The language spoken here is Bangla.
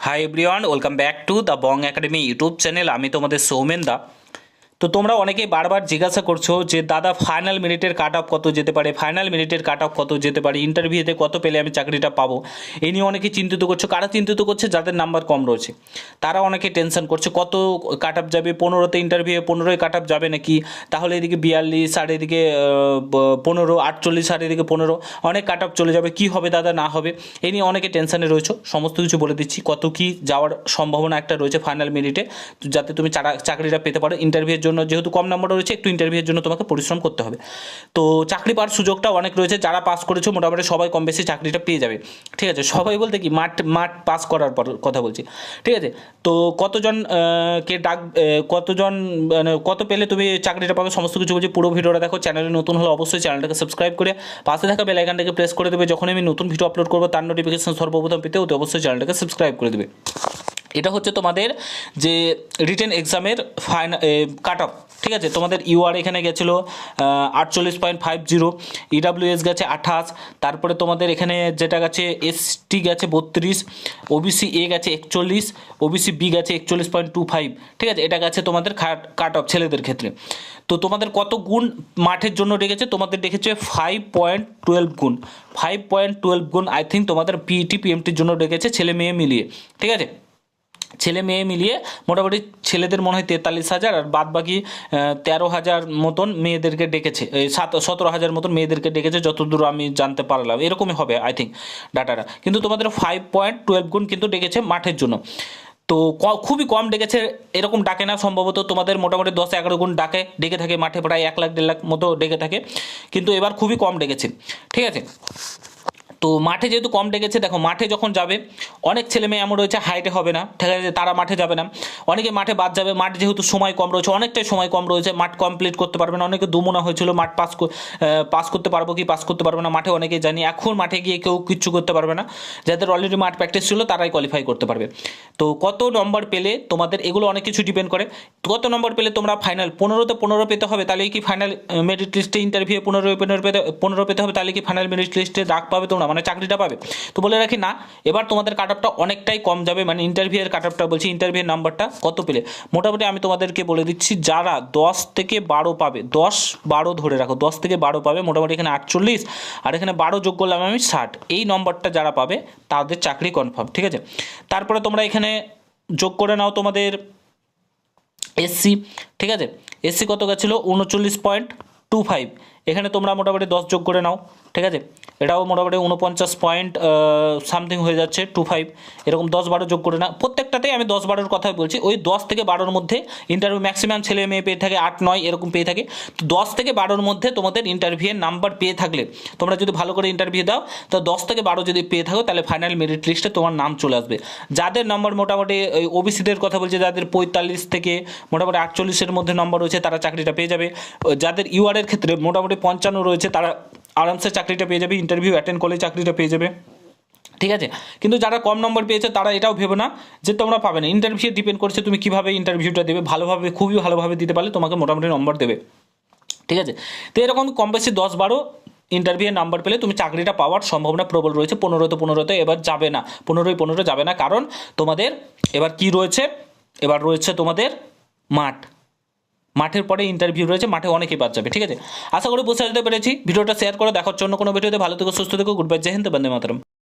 Hi everyone, welcome back to the Bong academy YouTube channel. আমি তোমাদের সৌমেন দা। তো তোমরা অনেকেই বারবার জিজ্ঞাসা করছো যে দাদা ফাইনাল মিনিটের কাট অফ কত যেতে পারে, ফাইনাল মিনিটের কাট অফ কত যেতে পারে, ইন্টারভিউতে কত পেলে আমি চাকরিটা পাবো। এই নিয়ে অনেকে চিন্তিত করছো। কারা চিন্তিত করছে? যাদের নাম্বার কম রয়েছে তারা অনেকে টেনশন করছে কত কাট অফ যাবে, 15তে ইন্টারভিউ 15ই কাট অফ যাবে নাকি, তাহলে এদিকে 42 আর এদিকে 15, 48 আর এদিকে 15, অনেক কাট অফ চলে যাবে, কি হবে দাদা না হবে। এই নিয়ে অনেকে টেনশনে রয়েছে। সমস্ত কিছু বলে দিচ্ছি, কত কি যাওয়ার সম্ভাবনা একটা রয়েছে ফাইনাল মিনিটে, যাতে তুমি চাকরিটা পেতে পারো। ইন্টারভিউর জন্য যেহেতু কম নাম্বার রয়েছে, একটু ইন্টারভিউর জন্য তোমাকে পরিশ্রম করতে হবে। তো চাকরি পাওয়ার সুযোগটা অনেক রয়েছে। যারা পাস করেছো মোটামুটি সবাই কম বেশি চাকরিটা পেয়ে যাবে, ঠিক আছে। সবাই বলতে কি মাঠ পাস করার পর কথা বলছি, ঠিক আছে। তো কতজন কে কতজন মানে কত পেলে তুমি চাকরিটা পাবে সমস্ত কিছু বলছি। পুরো ভিডিওটা দেখো। চ্যানেলে নতুন হলে অবশ্যই চ্যানেলটাকে সাবস্ক্রাইব করে পাশে থাকা বেল আইকনটাকে প্রেস করে দেবে। যখন আমি নতুন ভিডিও আপলোড করবো তার নোটিফিকেশন সর্বপ্রথম পেতে হতে অবশ্যই চ্যানেলটাকে সাবস্ক্রাইব করে দেবে। এটা হচ্ছে তোমাদের যে রিটেন এক্সামের কাট অফ, ঠিক আছে। তোমাদের ইউআর এখানে গেছিলো 48.50, ইডাব্লিউএস গেছে 28, তারপরে তোমাদের এখানে যেটা গেছে এসটি গেছে 32, ওবিসি এ গেছে 41, ওবিসি বি গেছে 41.25, ঠিক আছে। এটা গেছে তোমাদের কাট অফ ছেলেদের ক্ষেত্রে। তো তোমাদের কত গুণ মাঠের জন্য ডেকেছে? তোমাদের ডেকেছে 5.12 গুণ, 5.12 গুণ আই থিঙ্ক তোমাদের পিইটি পিএমটির জন্য ডেকেছে, ছেলে মেয়ে মিলিয়ে, ঠিক আছে। ছেলে মেয়ে মিলিয়ে মোটামুটি ছেলেদের মনে হয় 43,000 আর বাদ বাকি 13,000 মতন মেয়েদেরকে ডেকেছে, 17,000 মতন মেয়েদেরকে ডেকেছে, যতদূর আমি জানতে পারলাম। এরকমই হবে আই থিঙ্ক ডাটাটা। কিন্তু তোমাদের 5.12 গুণ কিন্তু ডেকেছে মাঠের জন্য। তো খুবই কম ডেকেছে, এরকম ডাকে না সম্ভবত। তোমাদের মোটামুটি 10-11 গুণ ডেকে থাকে মাঠে, প্রায় 1 লাখ 1.5 লাখ মতো ডেকে থাকে, কিন্তু এবার খুবই কম ডেকেছে, ঠিক আছে। তো মাঠে যেহেতু কম ডেকেছে, দেখো মাঠে যখন যাবে অনেক ছেলে মেয়ে এমন রয়েছে হাইটে হবে না, ঠিক আছে, তারা মাঠে যাবে না। অনেকে মাঠে বাদ যাবে, মাঠ যেহেতু সময় কম রয়েছে, অনেকটাই সময় কম রয়েছে, মাঠ কমপ্লিট করতে পারবে না। অনেকে দুমুনা হয়েছিল মাঠ পাস করতে পারবো কি পাস করতে পারবে না, মাঠে অনেকেই জানি। এখন মাঠে গিয়ে কেউ কিচ্ছু করতে পারবে না, যাদের অলরেডি মাঠ প্র্যাকটিস ছিল তারাই কোয়ালিফাই করতে পারবে। তো কত নম্বর পেলে তোমাদের, এগুলো অনেক কিছু ডিপেন্ড করে। কত নম্বর পেলে তোমরা ফাইনাল 15তে 15 পেতে হবে, তাহলে কি ফাইনাল মেরিট লিস্টে ইন্টারভিউ 15 পেতে হবে, তাহলে কি ফাইনাল মেরিট লিস্টে ডাক পাবে তোমরা, মানে চাকরিটা পাবে। তো বলে রাখি না, এবার তোমাদের কাট অফটা অনেকটাই কম যাবে, মানে ইন্টারভিউয়ের কাট অফটা বলছি, ইন্টারভিউয়ের নাম্বারটা কত পেলে। মোটামুটি আমি তোমাদেরকে বলে দিচ্ছি, যারা 10 থেকে 12 পাবে, 10-12 ধরে রাখো, 10 থেকে 12 পাবে, মোটামুটি এখানে 48 আর এখানে 12 যোগ করলাম আমি 60, এই নম্বরটা যারা পাবে তাদের চাকরি কনফার্ম, ঠিক আছে। তারপরে তোমরা এখানে যোগ করে নাও তোমাদের এসসি, ঠিক আছে। এসসি কত গেছিলো? 39.25, এখানে তোমরা মোটামুটি 10 যোগ করে নাও, ঠিক আছে। এটাও মোটামুটি 49 পয়েন্ট সামথিং হয়ে যাচ্ছে 25, এরকম 10-12 যোগ করে না। প্রত্যেকটাতেই আমি 10-12 কথা বলছি। ওই 10 থেকে 12-র মধ্যে ইন্টারভিউ ম্যাক্সিমাম ছেলে মেয়ে পেয়ে থাকে, 8-9 এরকম পেয়ে থাকে। তো 10 থেকে 12-র মধ্যে তোমাদের ইন্টারভিউয়ের নাম্বার পেয়ে থাকলে, তোমরা যদি ভালো করে ইন্টারভিউ দাও, তো 10 থেকে 12 যদি পেয়ে থাকো, তাহলে ফাইনাল মেরিট লিস্টে তোমার নাম চলে আসবে। যাদের নাম্বার মোটামুটি ওই ওবিসিদের কথা বলছে, যাদের 45 থেকে মোটামুটি 48-এর মধ্যে নম্বর রয়েছে, তারা চাকরিটা পেয়ে যাবে। যাদের ইউআরের ক্ষেত্রে মোটামুটি 55 রয়েছে, তারা আরামসে চাকরিটা পেয়ে যাবে, ইন্টারভিউ অ্যাটেন্ড করলে চাকরিটা পেয়ে যাবে, ঠিক আছে। কিন্তু যারা কম নম্বর পেয়েছে তারা এটাও ভেবে না যে তোমরা পাবে না। ইন্টারভিউ ডিপেন্ড করছে তুমি কীভাবে ইন্টারভিউটা দেবে। ভালোভাবে, খুবই ভালোভাবে দিতে পারলে তোমাকে মোটামুটি নম্বর দেবে, ঠিক আছে। তো এরকম কম বেশি 10-12 ইন্টারভিউয়ের নাম্বার পেলে তুমি চাকরিটা পাওয়ার সম্ভাবনা প্রবল রয়েছে। 15তে এবার যাবে না, 15 যাবে না, কারণ তোমাদের এবার কি রয়েছে, এবার রয়েছে তোমাদের মাঠের পরে ইন্টারভিউ রয়েছে, মাঠে অনেকেই বাদ যাবে, ঠিক আছে। আশা করি বুঝতে পেরেছি। ভিডিওটা শেয়ার করে দেখার জন্য কোনো ভিডিওতে। ভালো থেকো, সুস্থ থেকো, গুড বাই, জয় হিন্দ, বন্দে মাতরম।